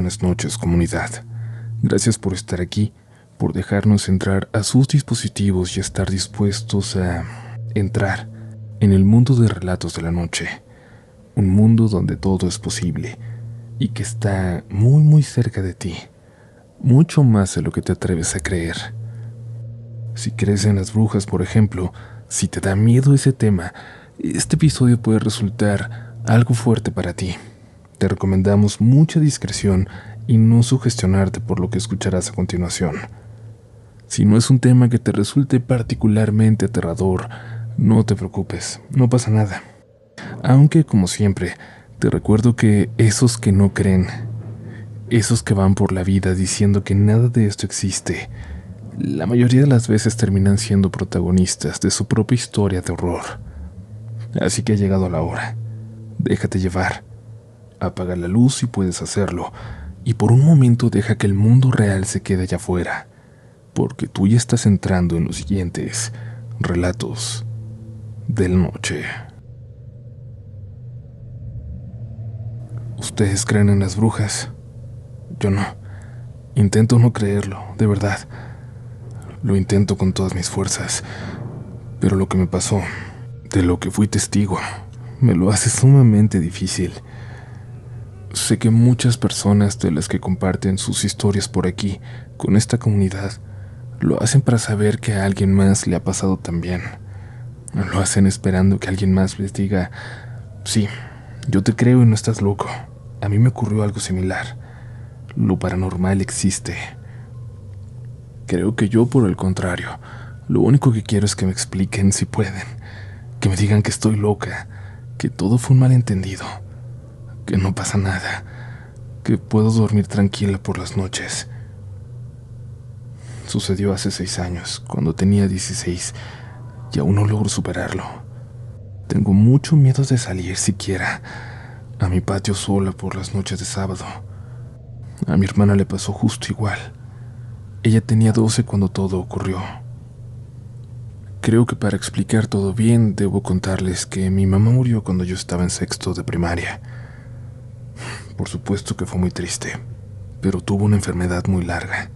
buenas noches, comunidad. Gracias por estar aquí, por dejarnos entrar a sus dispositivos y estar dispuestos a entrar en el mundo de relatos de la noche. Un mundo donde todo es posible y que está muy muy cerca de ti, mucho más de lo que te atreves a creer. Si crees en las brujas, por ejemplo, si te da miedo ese tema, este episodio puede resultar algo fuerte para ti. Te recomendamos mucha discreción y no sugestionarte por lo que escucharás a continuación. Si no es un tema que te resulte particularmente aterrador, no te preocupes, no pasa nada. Aunque, como siempre, te recuerdo que esos que no creen, esos que van por la vida diciendo que nada de esto existe, la mayoría de las veces terminan siendo protagonistas de su propia historia de horror. Así que ha llegado la hora. Déjate llevar. Apaga la luz si puedes hacerlo, y por un momento deja que el mundo real se quede allá afuera, porque tú ya estás entrando en los siguientes relatos de la noche. ¿Ustedes creen en las brujas? Yo no. Intento no creerlo, de verdad. Lo intento con todas mis fuerzas, pero lo que me pasó, de lo que fui testigo, me lo hace sumamente difícil. Sé que muchas personas de las que comparten sus historias por aquí, con esta comunidad, lo hacen para saber que a alguien más le ha pasado también. Lo hacen esperando que alguien más les diga, sí, yo te creo y no estás loco. A mí me ocurrió algo similar. Lo paranormal existe. Creo que yo, por el contrario, lo único que quiero es que me expliquen si pueden, que me digan que estoy loca, que todo fue un malentendido, que no pasa nada, que puedo dormir tranquila por las noches. Sucedió hace 6 años, cuando tenía 16, y aún no logro superarlo. Tengo mucho miedo de salir siquiera a mi patio sola por las noches de sábado. A mi hermana le pasó justo igual. Ella tenía 12 cuando todo ocurrió. Creo que para explicar todo bien, debo contarles que mi mamá murió cuando yo estaba en sexto de primaria. Por supuesto que fue muy triste, pero tuvo una enfermedad muy larga.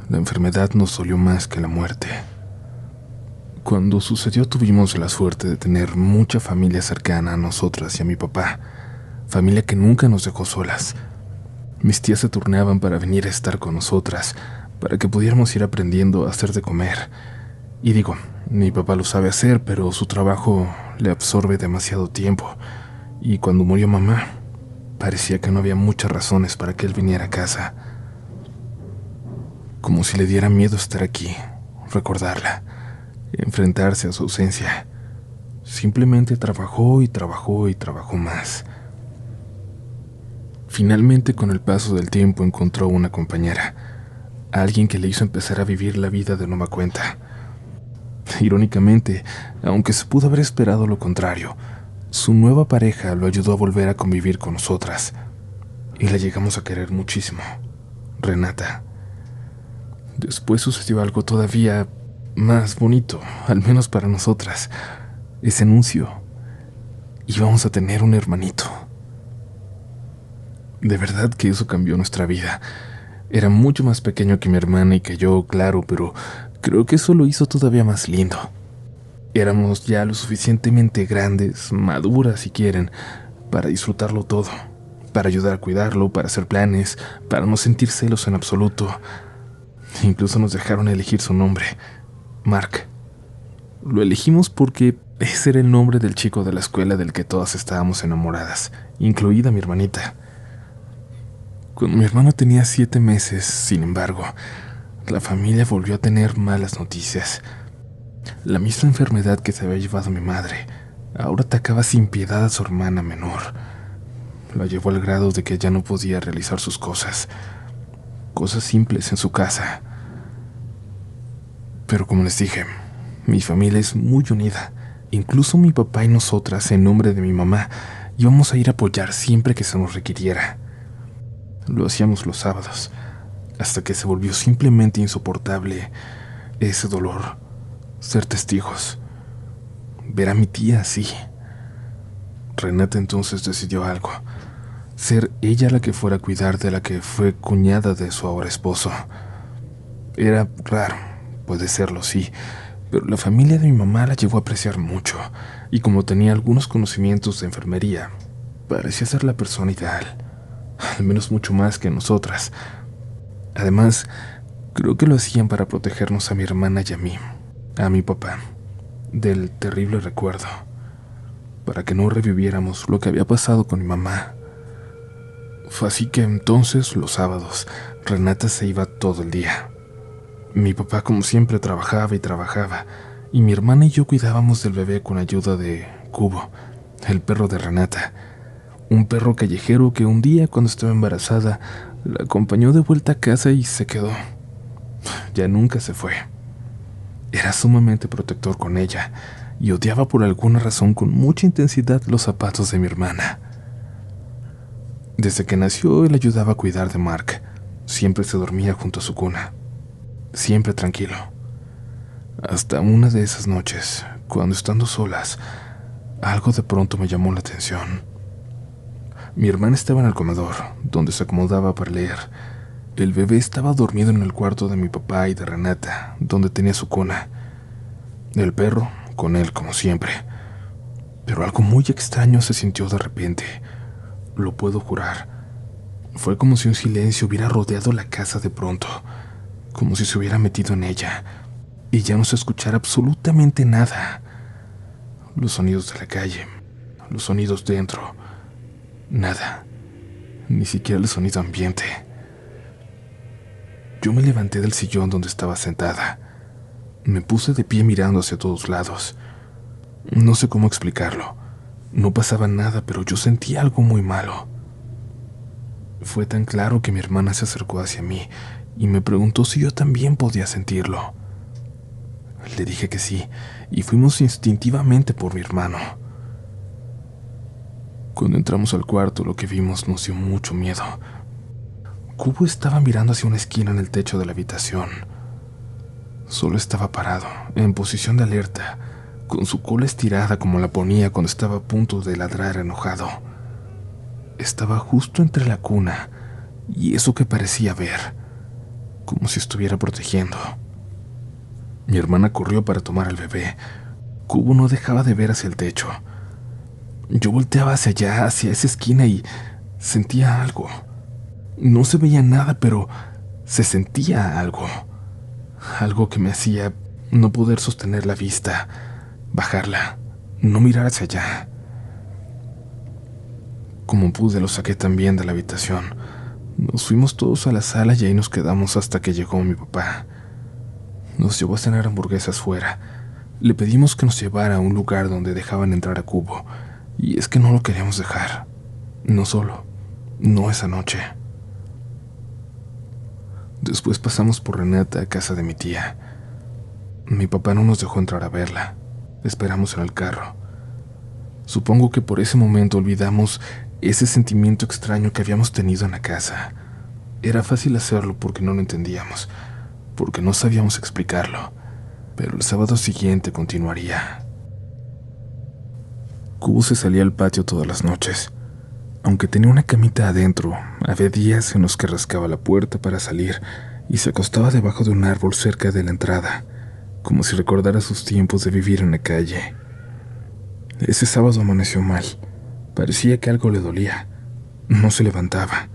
La enfermedad nos dolió más que la muerte. Cuando sucedió tuvimos la suerte de tener mucha familia cercana a nosotras y a mi papá, familia que nunca nos dejó solas. Mis tías se turnaban para venir a estar con nosotras, para que pudiéramos ir aprendiendo a hacer de comer. Y digo, mi papá lo sabe hacer, pero su trabajo le absorbe demasiado tiempo. Y cuando murió mamá, parecía que no había muchas razones para que él viniera a casa. Como si le diera miedo estar aquí, recordarla, enfrentarse a su ausencia. Simplemente trabajó y trabajó y trabajó más. Finalmente, con el paso del tiempo, encontró una compañera, alguien que le hizo empezar a vivir la vida de nueva cuenta. Irónicamente, aunque se pudo haber esperado lo contrario, su nueva pareja lo ayudó a volver a convivir con nosotras, y la llegamos a querer muchísimo, Renata. Después sucedió algo todavía más bonito, al menos para nosotras. Ese anuncio. Íbamos a tener un hermanito. De verdad que eso cambió nuestra vida. Era mucho más pequeño que mi hermana y que yo, claro, pero creo que eso lo hizo todavía más lindo. Éramos ya lo suficientemente grandes, maduras si quieren, para disfrutarlo todo, para ayudar a cuidarlo, para hacer planes, para no sentir celos en absoluto. Incluso nos dejaron elegir su nombre, Mark. Lo elegimos porque ese era el nombre del chico de la escuela del que todas estábamos enamoradas, incluida mi hermanita. Cuando mi hermano tenía 7 meses, sin embargo, la familia volvió a tener malas noticias. La misma enfermedad que se había llevado a mi madre ahora atacaba sin piedad a su hermana menor. La llevó al grado de que ya no podía realizar sus cosas simples en su casa. Pero como les dije, mi familia es muy unida. Incluso mi papá y nosotras, en nombre de mi mamá, íbamos a ir a apoyar siempre que se nos requiriera. Lo hacíamos los sábados, hasta que se volvió simplemente insoportable ese dolor, ser testigos, ver a mi tía así. Renata entonces decidió algo. ser ella la que fuera a cuidar de la que fue cuñada de su ahora esposo. Era raro, puede serlo, sí, pero la familia de mi mamá la llevó a apreciar mucho, y como tenía algunos conocimientos de enfermería, parecía ser la persona ideal, al menos mucho más que nosotras. Además, creo que lo hacían para protegernos a mi hermana y a mí, a mi papá, del terrible recuerdo, para que no reviviéramos lo que había pasado con mi mamá. Fue así que entonces, los sábados, Renata se iba todo el día. Mi papá, como siempre, trabajaba y trabajaba, y mi hermana y yo cuidábamos del bebé con ayuda de Cubo, el perro de Renata, un perro callejero que un día, cuando estaba embarazada, la acompañó de vuelta a casa y se quedó. Ya nunca se fue. Era sumamente protector con ella y odiaba por alguna razón con mucha intensidad los zapatos de mi hermana. Desde que nació, él ayudaba a cuidar de Mark. Siempre se dormía junto a su cuna, siempre tranquilo. Hasta una de esas noches, cuando estando solas, algo de pronto me llamó la atención. Mi hermana estaba en el comedor, donde se acomodaba para leer. El bebé estaba dormido en el cuarto de mi papá y de Renata, donde tenía su cuna. El perro, con él como siempre. Pero algo muy extraño se sintió de repente. Lo puedo jurar. Fue como si un silencio hubiera rodeado la casa de pronto, como si se hubiera metido en ella, y ya no se escuchara absolutamente nada. Los sonidos de la calle, los sonidos dentro, nada, ni siquiera el sonido ambiente. Yo me levanté del sillón donde estaba sentada. Me puse de pie mirando hacia todos lados. No sé cómo explicarlo. No pasaba nada, pero yo sentía algo muy malo. Fue tan claro que mi hermana se acercó hacia mí y me preguntó si yo también podía sentirlo. Le dije que sí, y fuimos instintivamente por mi hermano. Cuando entramos al cuarto, lo que vimos nos dio mucho miedo. Cubo estaba mirando hacia una esquina en el techo de la habitación. Solo estaba parado, en posición de alerta, con su cola estirada como la ponía cuando estaba a punto de ladrar enojado. Estaba justo entre la cuna y eso que parecía ver, como si estuviera protegiendo. Mi hermana corrió para tomar al bebé. Cubo no dejaba de ver hacia el techo. Yo volteaba hacia allá, hacia esa esquina, y sentía algo. No se veía nada, pero se sentía algo. Algo que me hacía no poder sostener la vista, bajarla, no mirar hacia allá. Como pude, lo saqué también de la habitación. Nos fuimos todos a la sala y ahí nos quedamos hasta que llegó mi papá. Nos llevó a cenar hamburguesas fuera. Le pedimos que nos llevara a un lugar donde dejaban entrar a Cubo, y es que no lo queríamos dejar. No solo, no esa noche. Después pasamos por Renata a casa de mi tía. Mi papá no nos dejó entrar a verla. Esperamos en el carro. Supongo que por ese momento olvidamos ese sentimiento extraño que habíamos tenido en la casa. Era fácil hacerlo porque no lo entendíamos, porque no sabíamos explicarlo, pero el sábado siguiente continuaría. Cubo se salía al patio todas las noches. Aunque tenía una camita adentro, había días en los que rascaba la puerta para salir y se acostaba debajo de un árbol cerca de la entrada, como si recordara sus tiempos de vivir en la calle. Ese sábado amaneció mal. Parecía que algo le dolía. No se levantaba.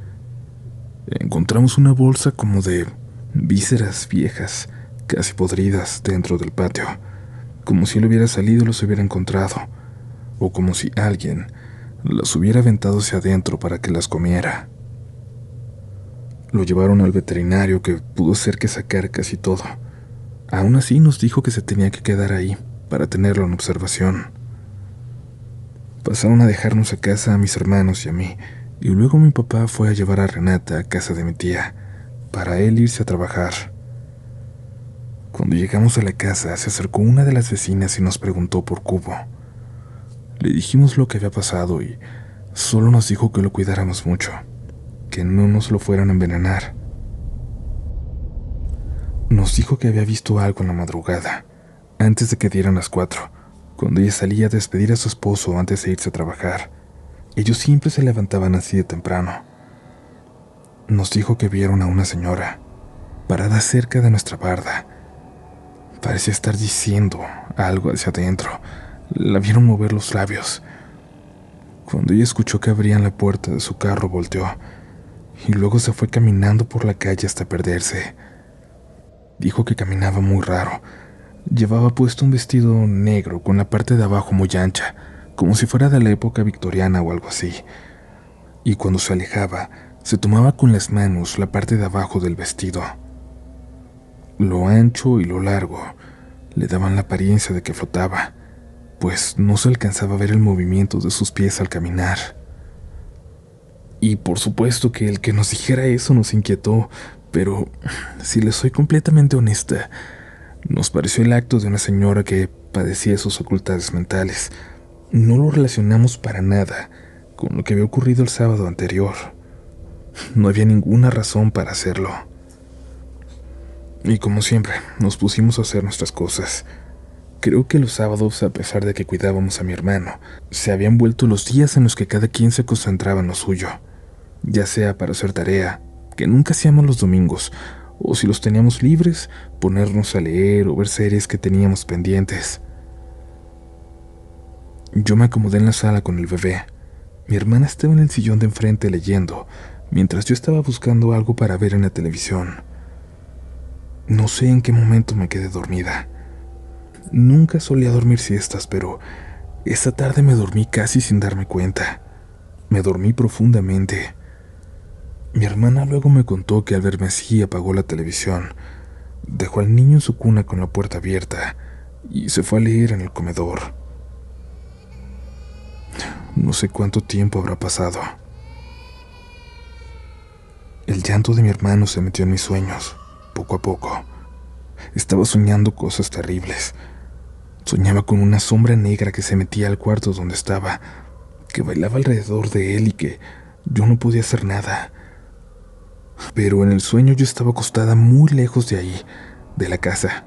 Encontramos una bolsa como de vísceras viejas, casi podridas, dentro del patio, como si él hubiera salido y los hubiera encontrado, o como si alguien las hubiera aventado hacia adentro para que las comiera. Lo llevaron al veterinario, que pudo ser que sacara casi todo. Aún así nos dijo que se tenía que quedar ahí para tenerlo en observación. Pasaron a dejarnos a casa a mis hermanos y a mí, y luego mi papá fue a llevar a Renata a casa de mi tía, para él irse a trabajar. Cuando llegamos a la casa, se acercó una de las vecinas y nos preguntó por Cubo. Le dijimos lo que había pasado y solo nos dijo que lo cuidáramos mucho, que no nos lo fueran a envenenar. Nos dijo que había visto algo en la madrugada, antes de que dieran las 4, cuando ella salía a despedir a su esposo antes de irse a trabajar, Ellos siempre se levantaban así de temprano. Nos dijo que vieron a una señora parada cerca de nuestra barda. Parecía estar diciendo algo hacia adentro. La vieron mover los labios. Cuando ella escuchó que abrían la puerta de su carro, volteó y luego se fue caminando por la calle hasta perderse. Dijo que caminaba muy raro. Llevaba puesto un vestido negro con la parte de abajo muy ancha, como si fuera de la época victoriana o algo así. Y cuando se alejaba, se tomaba con las manos la parte de abajo del vestido. Lo ancho y lo largo le daban la apariencia de que flotaba, pues no se alcanzaba a ver el movimiento de sus pies al caminar. Y por supuesto que el que nos dijera eso nos inquietó, pero si les soy completamente honesta, nos pareció el acto de una señora que padecía sus facultades mentales. No lo relacionamos para nada con lo que había ocurrido el sábado anterior. No había ninguna razón para hacerlo. Y como siempre, nos pusimos a hacer nuestras cosas. Creo que los sábados, a pesar de que cuidábamos a mi hermano, se habían vuelto los días en los que cada quien se concentraba en lo suyo, ya sea para hacer tarea, que nunca hacíamos los domingos, o si los teníamos libres, ponernos a leer o ver series que teníamos pendientes. Yo me acomodé en la sala con el bebé. Mi hermana estaba en el sillón de enfrente leyendo, mientras yo estaba buscando algo para ver en la televisión. No sé en qué momento me quedé dormida. Nunca solía dormir siestas, pero esa tarde me dormí casi sin darme cuenta. Me dormí profundamente. Mi hermana luego me contó que al verme así apagó la televisión, dejó al niño en su cuna con la puerta abierta y se fue a leer en el comedor. No sé cuánto tiempo habrá pasado. El llanto de mi hermano se metió en mis sueños, poco a poco. Estaba soñando cosas terribles. Soñaba con una sombra negra que se metía al cuarto donde estaba, que bailaba alrededor de él y que yo no podía hacer nada. Pero en el sueño yo estaba acostada muy lejos de ahí, de la casa.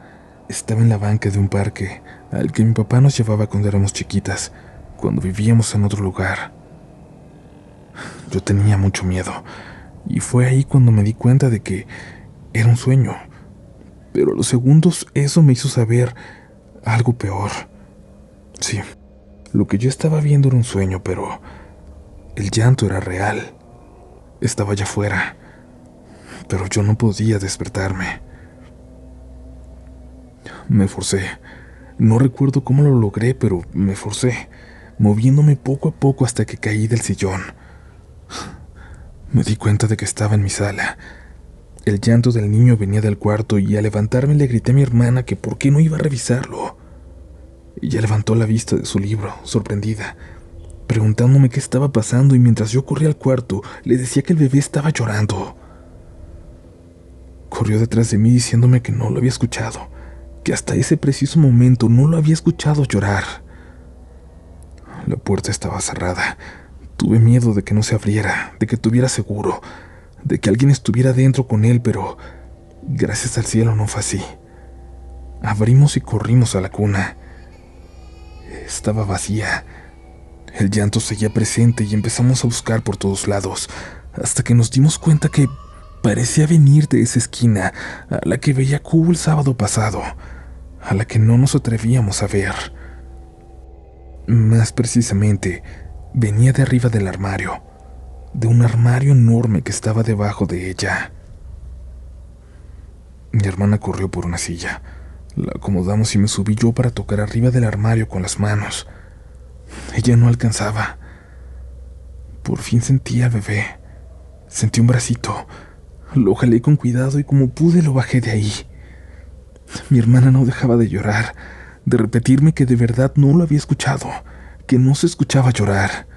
Estaba en la banca de un parque al que mi papá nos llevaba cuando éramos chiquitas, cuando vivíamos en otro lugar. Yo tenía mucho miedo, y fue ahí cuando me di cuenta de que era un sueño. Pero a los segundos eso me hizo saber algo peor. Sí, lo que yo estaba viendo era un sueño, pero el llanto era real. Estaba allá afuera, pero yo no podía despertarme. Me forcé. No recuerdo cómo lo logré, pero me forcé, moviéndome poco a poco hasta que caí del sillón. Me di cuenta de que estaba en mi sala. El llanto del niño venía del cuarto y al levantarme le grité a mi hermana que por qué no iba a revisarlo. Ella levantó la vista de su libro, sorprendida, preguntándome qué estaba pasando, y mientras yo corría al cuarto, le decía que el bebé estaba llorando. Corrió detrás de mí diciéndome que no lo había escuchado, que hasta ese preciso momento no lo había escuchado llorar. La puerta estaba cerrada. Tuve miedo de que no se abriera, de que estuviera seguro, de que alguien estuviera dentro con él, pero gracias al cielo no fue así. Abrimos y corrimos a la cuna. Estaba vacía. El llanto seguía presente y empezamos a buscar por todos lados, hasta que nos dimos cuenta que parecía venir de esa esquina a la que veía Cubo el sábado pasado, a la que no nos atrevíamos a ver. Más precisamente, venía de arriba del armario, de un armario enorme que estaba debajo de ella. Mi hermana corrió por una silla. La acomodamos y me subí yo para tocar arriba del armario con las manos. Ella no alcanzaba. Por fin sentí al bebé. Sentí un bracito. Lo jalé con cuidado y como pude lo bajé de ahí. Mi hermana no dejaba de llorar, de repetirme que de verdad no lo había escuchado, que no se escuchaba llorar.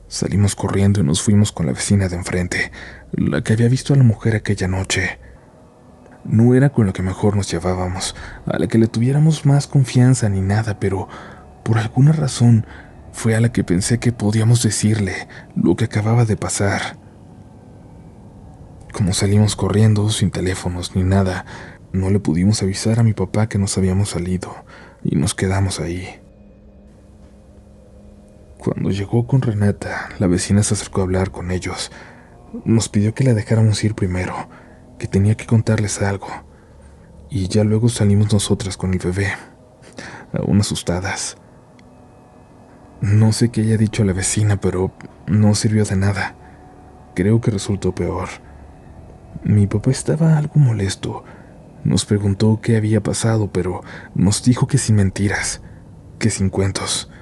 Salimos corriendo y nos fuimos con la vecina de enfrente, la que había visto a la mujer aquella noche. No era con la que mejor nos llevábamos, a la que le tuviéramos más confianza ni nada, pero por alguna razón fue a la que pensé que podíamos decirle lo que acababa de pasar. Como salimos corriendo, sin teléfonos ni nada, no le pudimos avisar a mi papá que nos habíamos salido y nos quedamos ahí. Cuando llegó con Renata, la vecina se acercó a hablar con ellos. Nos pidió que la dejáramos ir primero, que tenía que contarles algo. Y ya luego salimos nosotras con el bebé, aún asustadas. No sé qué haya dicho la vecina, pero no sirvió de nada. Creo que resultó peor. Mi papá estaba algo molesto. Nos preguntó qué había pasado, pero nos dijo que sin mentiras, que sin cuentos.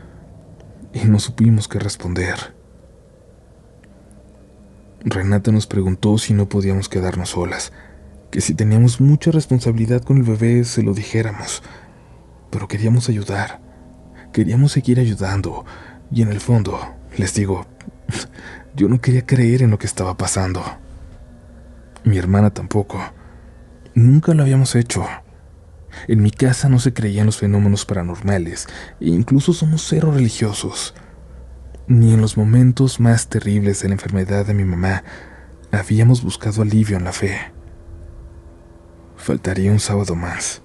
Y no supimos qué responder. Renata nos preguntó si no podíamos quedarnos solas, que si teníamos mucha responsabilidad con el bebé se lo dijéramos, pero queríamos ayudar, queríamos seguir ayudando, y en el fondo, les digo, yo no quería creer en lo que estaba pasando. Mi hermana tampoco. Nunca lo habíamos hecho. En mi casa no se creían los fenómenos paranormales, e incluso somos cero religiosos. Ni en los momentos más terribles de la enfermedad de mi mamá habíamos buscado alivio en la fe. Faltaría un sábado más,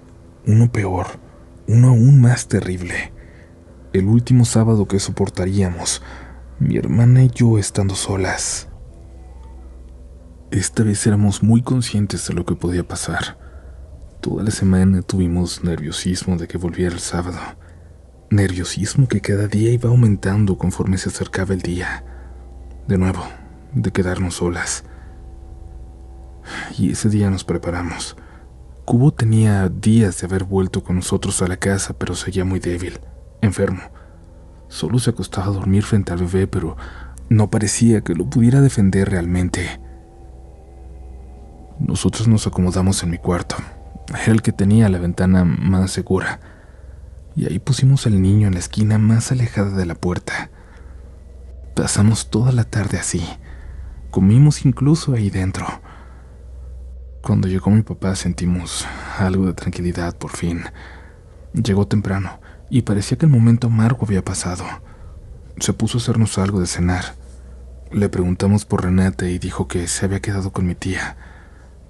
uno peor, uno aún más terrible. El último sábado que soportaríamos, mi hermana y yo estando solas. Esta vez éramos muy conscientes de lo que podía pasar. Toda la semana tuvimos nerviosismo de que volviera el sábado. Nerviosismo que cada día iba aumentando conforme se acercaba el día. De nuevo, de quedarnos solas. Y ese día nos preparamos. Cubo tenía días de haber vuelto con nosotros a la casa, pero seguía muy débil, enfermo. Solo se acostaba a dormir frente al bebé, pero no parecía que lo pudiera defender realmente. Nosotros nos acomodamos en mi cuarto. Era el que tenía la ventana más segura. Y ahí pusimos al niño en la esquina más alejada de la puerta. Pasamos toda la tarde así. Comimos incluso ahí dentro. Cuando llegó mi papá sentimos algo de tranquilidad por fin. Llegó temprano y parecía que el momento amargo había pasado. Se puso a hacernos algo de cenar. Le preguntamos por Renata y dijo que se había quedado con mi tía,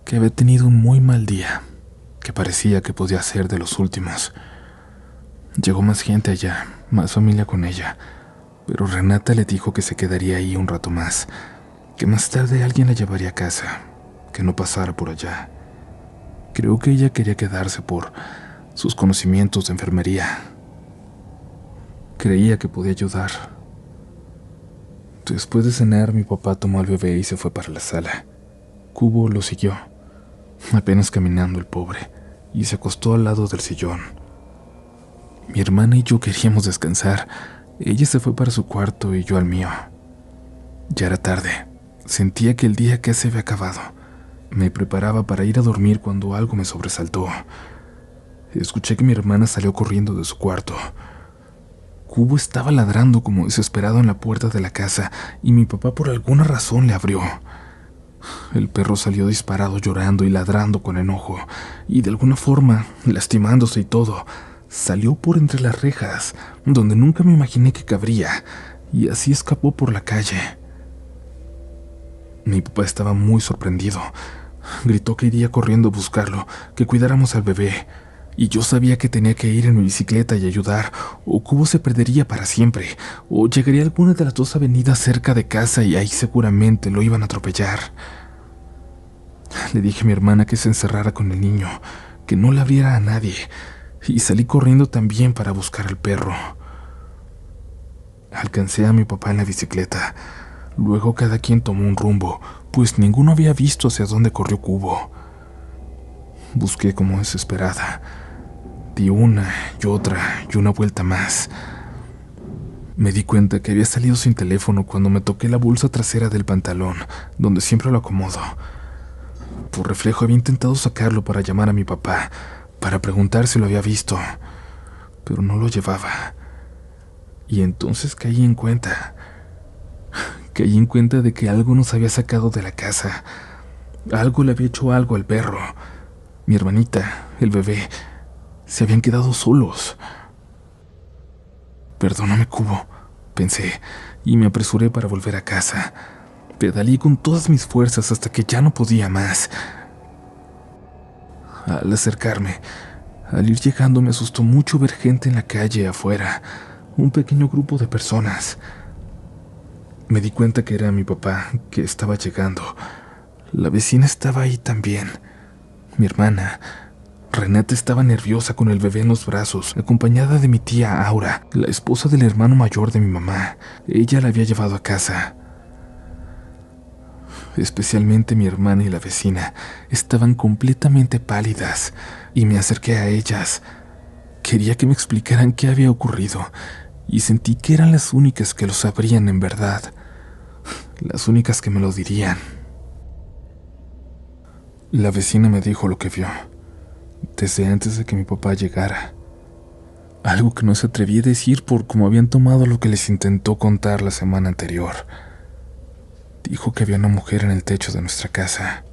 que había tenido un muy mal día, que parecía que podía ser de los últimos. Llegó más gente allá, más familia con ella, pero Renata le dijo que se quedaría ahí un rato más, que más tarde alguien la llevaría a casa, que no pasara por allá. Creo que ella quería quedarse por sus conocimientos de enfermería. Creía que podía ayudar. Después de cenar, mi papá tomó al bebé y se fue para la sala. Cubo lo siguió, apenas caminando el pobre, y se acostó al lado del sillón. Mi hermana y yo queríamos descansar. Ella se fue para su cuarto y yo al mío. Ya era tarde. Sentía que el día casi había acabado. Me preparaba para ir a dormir cuando algo me sobresaltó. Escuché que mi hermana salió corriendo de su cuarto. Cubo estaba ladrando como desesperado en la puerta de la casa y mi papá por alguna razón le abrió. El perro salió disparado llorando y ladrando con enojo, y de alguna forma, lastimándose y todo, salió por entre las rejas, donde nunca me imaginé que cabría, y así escapó por la calle. Mi papá estaba muy sorprendido. Gritó que iría corriendo a buscarlo, que cuidáramos al bebé, y yo sabía que tenía que ir en mi bicicleta y ayudar, o Cubo se perdería para siempre, o llegaría a alguna de las dos avenidas cerca de casa y ahí seguramente lo iban a atropellar. Le dije a mi hermana que se encerrara con el niño, que no le abriera a nadie, y salí corriendo también para buscar al perro. Alcancé a mi papá en la bicicleta. Luego cada quien tomó un rumbo, pues ninguno había visto hacia dónde corrió Cubo. Busqué como desesperada. Di una y una vuelta más. Me di cuenta que había salido sin teléfono cuando me toqué la bolsa trasera del pantalón, donde siempre lo acomodo. Por reflejo había intentado sacarlo para llamar a mi papá, para preguntar si lo había visto, pero no lo llevaba. Y entonces caí en cuenta de que algo nos había sacado de la casa. Algo le había hecho algo al perro. Mi hermanita, el bebé, se habían quedado solos. Perdóname, Cubo, pensé, y me apresuré para volver a casa. Pedaleé con todas mis fuerzas hasta que ya no podía más. Al acercarme, al ir llegando, me asustó mucho ver gente en la calle afuera, un pequeño grupo de personas. Me di cuenta que era mi papá, que estaba llegando. La vecina estaba ahí también. Mi hermana, Renata, estaba nerviosa con el bebé en los brazos, acompañada de mi tía Aura, la esposa del hermano mayor de mi mamá. Ella la había llevado a casa. Especialmente mi hermana y la vecina estaban completamente pálidas, y me acerqué a ellas. Quería que me explicaran qué había ocurrido, y sentí que eran las únicas que lo sabrían en verdad, las únicas que me lo dirían. La vecina me dijo lo que vio, desde antes de que mi papá llegara. Algo que no se atrevía a decir por cómo habían tomado lo que les intentó contar la semana anterior. Dijo que había una mujer en el techo de nuestra casa.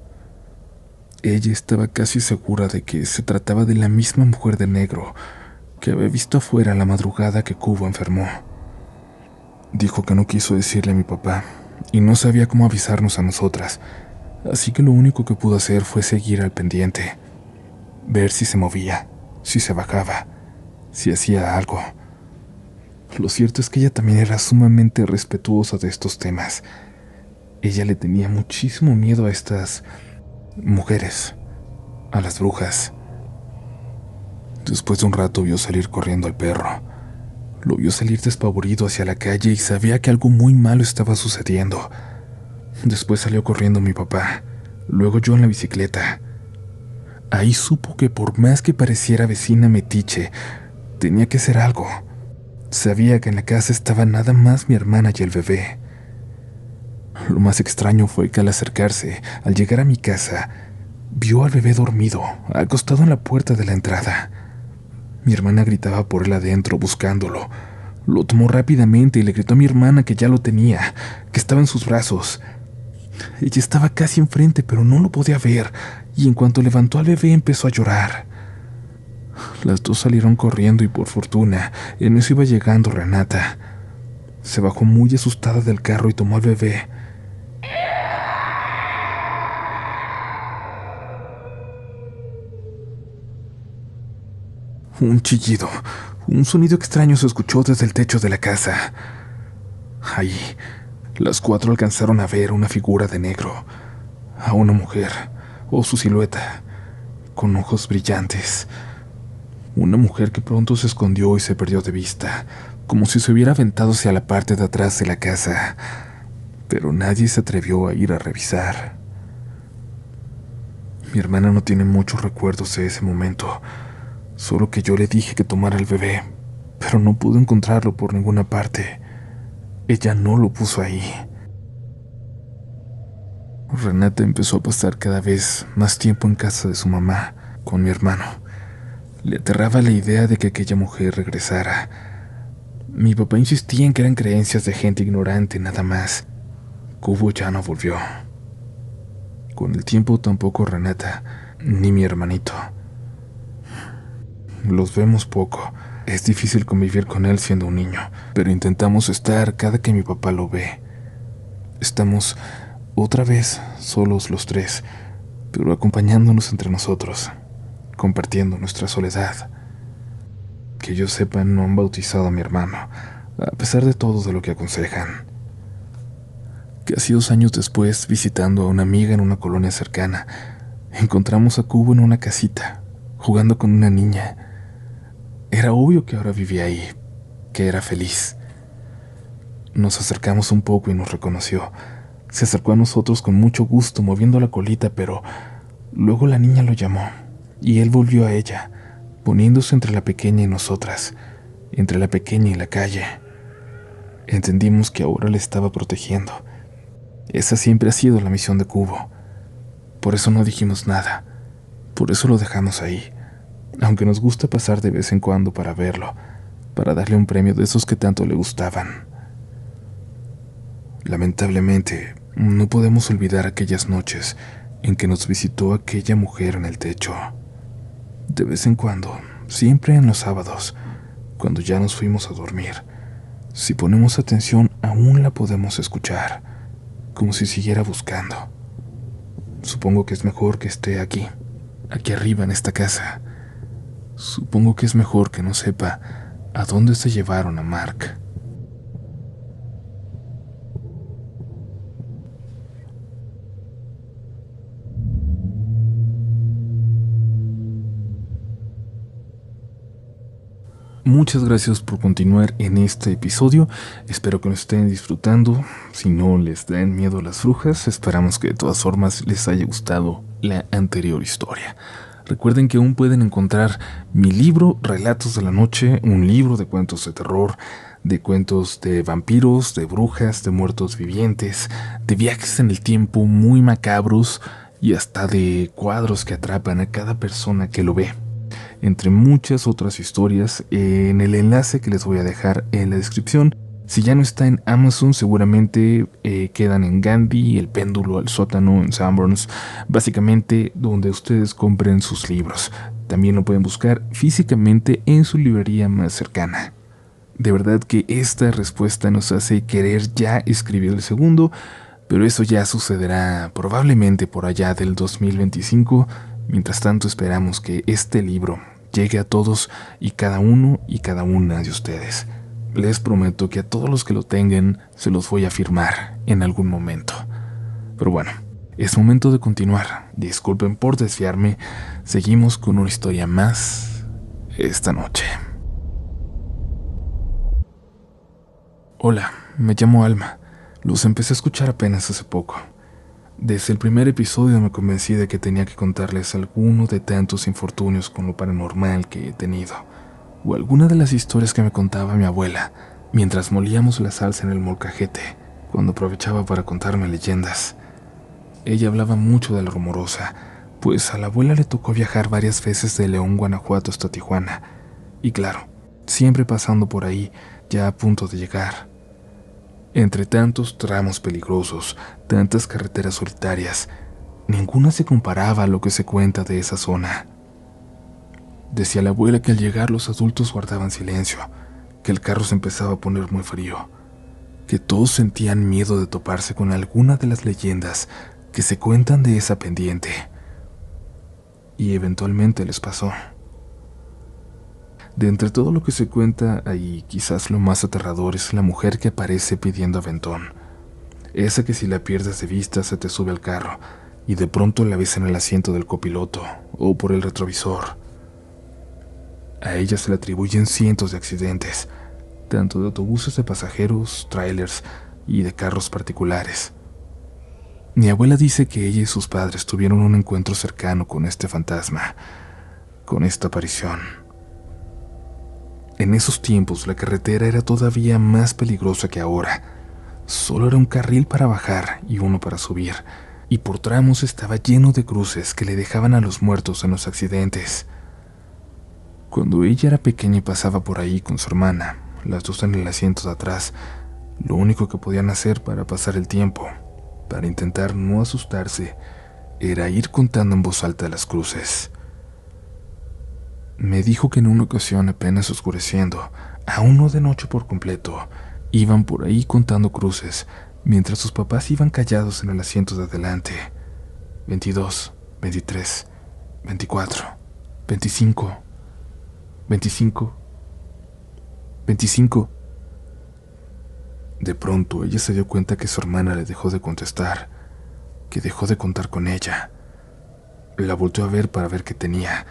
Ella estaba casi segura de que se trataba de la misma mujer de negro que había visto afuera la madrugada que Cubo enfermó. Dijo que no quiso decirle a mi papá y no sabía cómo avisarnos a nosotras, así que lo único que pudo hacer fue seguir al pendiente, ver si se movía, si se bajaba, si hacía algo. Lo cierto es que ella también era sumamente respetuosa de estos temas. Ella le tenía muchísimo miedo a estas mujeres, a las brujas. Después de un rato vio salir corriendo al perro. Lo vio salir despavorido hacia la calle y sabía que algo muy malo estaba sucediendo. Después salió corriendo mi papá, luego yo en la bicicleta. Ahí supo que por más que pareciera vecina metiche, tenía que hacer algo. Sabía que en la casa estaba nada más mi hermana y el bebé. Lo más extraño fue que al acercarse, al llegar a mi casa, vio al bebé dormido, acostado en la puerta de la entrada. Mi hermana gritaba por él adentro, buscándolo. Lo tomó rápidamente y le gritó a mi hermana que ya lo tenía, que estaba en sus brazos. Ella estaba casi enfrente, pero no lo podía ver, y en cuanto levantó al bebé empezó a llorar. Las dos salieron corriendo y por fortuna, en eso iba llegando Renata. Se bajó muy asustada del carro y tomó al bebé. Un chillido, un sonido extraño se escuchó desde el techo de la casa. Ahí, las cuatro alcanzaron a ver una figura de negro, a una mujer, o su silueta, con ojos brillantes. Una mujer que pronto se escondió y se perdió de vista, como si se hubiera aventado hacia la parte de atrás de la casa, pero nadie se atrevió a ir a revisar. Mi hermana no tiene muchos recuerdos de ese momento, solo que yo le dije que tomara el bebé, pero no pudo encontrarlo por ninguna parte. Ella no lo puso ahí. Renata empezó a pasar cada vez más tiempo en casa de su mamá, con mi hermano. Le aterraba la idea de que aquella mujer regresara. Mi papá insistía en que eran creencias de gente ignorante nada más. Cubo ya no volvió. Con el tiempo tampoco Renata, ni mi hermanito. Los vemos poco. Es difícil convivir con él siendo un niño, pero intentamos estar cada que mi papá lo ve. Estamos otra vez solos los tres, pero acompañándonos entre nosotros, compartiendo nuestra soledad. Que yo sepa, no han bautizado a mi hermano, a pesar de todo de lo que aconsejan. Casi 2 años después, visitando a una amiga en una colonia cercana, encontramos a Cubo en una casita, jugando con una niña. Era obvio que ahora vivía ahí, que era feliz. Nos acercamos un poco y nos reconoció. Se acercó a nosotros con mucho gusto, moviendo la colita, pero luego la niña lo llamó, y él volvió a ella, poniéndose entre la pequeña y nosotras, entre la pequeña y la calle. Entendimos que ahora le estaba protegiendo. Esa siempre ha sido la misión de Cubo. Por eso no dijimos nada, por eso lo dejamos ahí, aunque nos gusta pasar de vez en cuando para verlo, para darle un premio de esos que tanto le gustaban. Lamentablemente, no podemos olvidar aquellas noches en que nos visitó aquella mujer en el techo. De vez en cuando, siempre en los sábados, cuando ya nos fuimos a dormir, si ponemos atención aún la podemos escuchar, como si siguiera buscando. Supongo que es mejor que esté aquí arriba en esta casa. Supongo que es mejor que no sepa a dónde se llevaron a Mark. Muchas gracias por continuar en este episodio. Espero que lo estén disfrutando. Si no les dan miedo a las brujas, esperamos que de todas formas les haya gustado la anterior historia. Recuerden que aún pueden encontrar mi libro Relatos de la Noche, un libro de cuentos de terror, de cuentos de vampiros, de brujas, de muertos vivientes, de viajes en el tiempo muy macabros y hasta de cuadros que atrapan a cada persona que lo ve, entre muchas otras historias, en el enlace que les voy a dejar en la descripción. Si ya no está en Amazon, seguramente quedan en Gandhi, El Péndulo, El Sótano, en Sanborns, básicamente donde ustedes compren sus libros. También lo pueden buscar físicamente en su librería más cercana. De verdad que esta respuesta nos hace querer ya escribir el segundo, pero eso ya sucederá probablemente por allá del 2025. Mientras tanto, esperamos que este libro llegue a todos y cada uno y cada una de ustedes. Les prometo que a todos los que lo tengan se los voy a firmar en algún momento. Pero bueno, es momento de continuar. Disculpen por desviarme. Seguimos con una historia más esta noche. Hola, me llamo Alma. Los empecé a escuchar apenas hace poco. Desde el primer episodio me convencí de que tenía que contarles alguno de tantos infortunios con lo paranormal que he tenido, o alguna de las historias que me contaba mi abuela mientras molíamos la salsa en el molcajete, cuando aprovechaba para contarme leyendas. Ella hablaba mucho de la Rumorosa, pues a la abuela le tocó viajar varias veces de León, Guanajuato hasta Tijuana, y claro, siempre pasando por ahí, ya a punto de llegar. Entre tantos tramos peligrosos, tantas carreteras solitarias, ninguna se comparaba a lo que se cuenta de esa zona. Decía la abuela que al llegar los adultos guardaban silencio, que el carro se empezaba a poner muy frío, que todos sentían miedo de toparse con alguna de las leyendas que se cuentan de esa pendiente. Y eventualmente les pasó. De entre todo lo que se cuenta ahí, quizás lo más aterrador es la mujer que aparece pidiendo aventón. Esa que si la pierdes de vista se te sube al carro y de pronto la ves en el asiento del copiloto o por el retrovisor. A ella se le atribuyen cientos de accidentes, tanto de autobuses de pasajeros, trailers y de carros particulares. Mi abuela dice que ella y sus padres tuvieron un encuentro cercano con este fantasma, con esta aparición. En esos tiempos la carretera era todavía más peligrosa que ahora. Solo era un carril para bajar y uno para subir, y por tramos estaba lleno de cruces que le dejaban a los muertos en los accidentes. Cuando ella era pequeña y pasaba por ahí con su hermana, las dos en el asiento de atrás, lo único que podían hacer para pasar el tiempo, para intentar no asustarse, era ir contando en voz alta las cruces. Me dijo que en una ocasión, apenas oscureciendo, aún no de noche por completo, iban por ahí contando cruces, mientras sus papás iban callados en el asiento de adelante. 22, 23, 24, 25, 25, 25. De pronto ella se dio cuenta que su hermana le dejó de contestar, que dejó de contar con ella. La volteó a ver para ver qué tenía.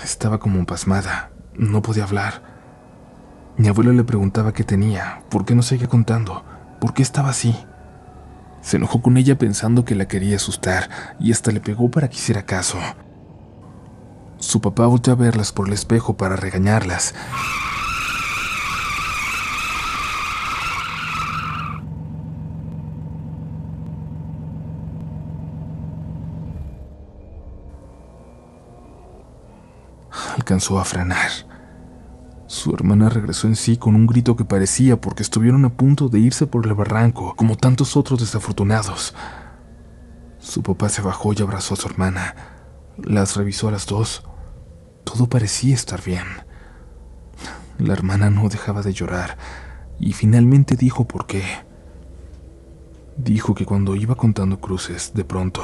Estaba como pasmada, no podía hablar. Mi abuelo le preguntaba qué tenía, por qué no seguía contando, por qué estaba así. Se enojó con ella pensando que la quería asustar y hasta le pegó para que hiciera caso. Su papá volteó a verlas por el espejo para regañarlas. Alcanzó a frenar. Su hermana regresó en sí con un grito que parecía porque estuvieron a punto de irse por el barranco, como tantos otros desafortunados. Su papá se bajó y abrazó a su hermana. Las revisó a las dos. Todo parecía estar bien. La hermana no dejaba de llorar y finalmente dijo por qué. Dijo que cuando iba contando cruces, de pronto,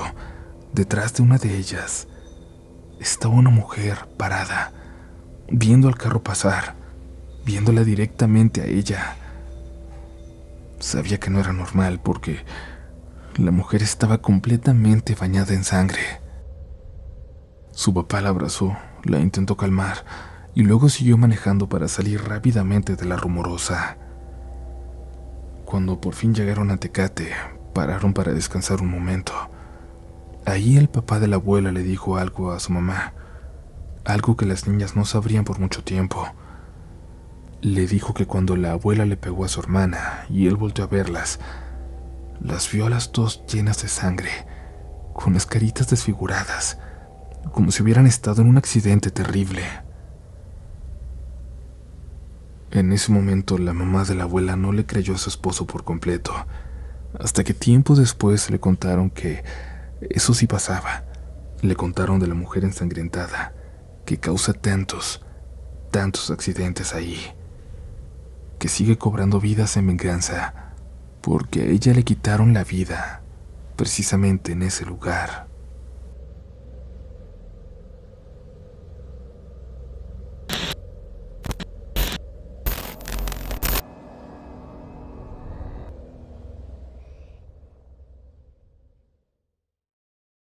detrás de una de ellas, estaba una mujer parada, viendo al carro pasar, viéndola directamente a ella. Sabía que no era normal porque la mujer estaba completamente bañada en sangre. Su papá la abrazó, la intentó calmar y luego siguió manejando para salir rápidamente de la rumorosa. Cuando por fin llegaron a Tecate, pararon para descansar un momento. Ahí el papá de la abuela le dijo algo a su mamá, algo que las niñas no sabrían por mucho tiempo. Le dijo que cuando la abuela le pegó a su hermana y él volteó a verlas, las vio a las dos llenas de sangre, con las caritas desfiguradas, como si hubieran estado en un accidente terrible. En ese momento la mamá de la abuela no le creyó a su esposo por completo, hasta que tiempo después le contaron que eso sí pasaba. Le contaron de la mujer ensangrentada, que causa tantos accidentes ahí, que sigue cobrando vidas en venganza, porque a ella le quitaron la vida, precisamente en ese lugar.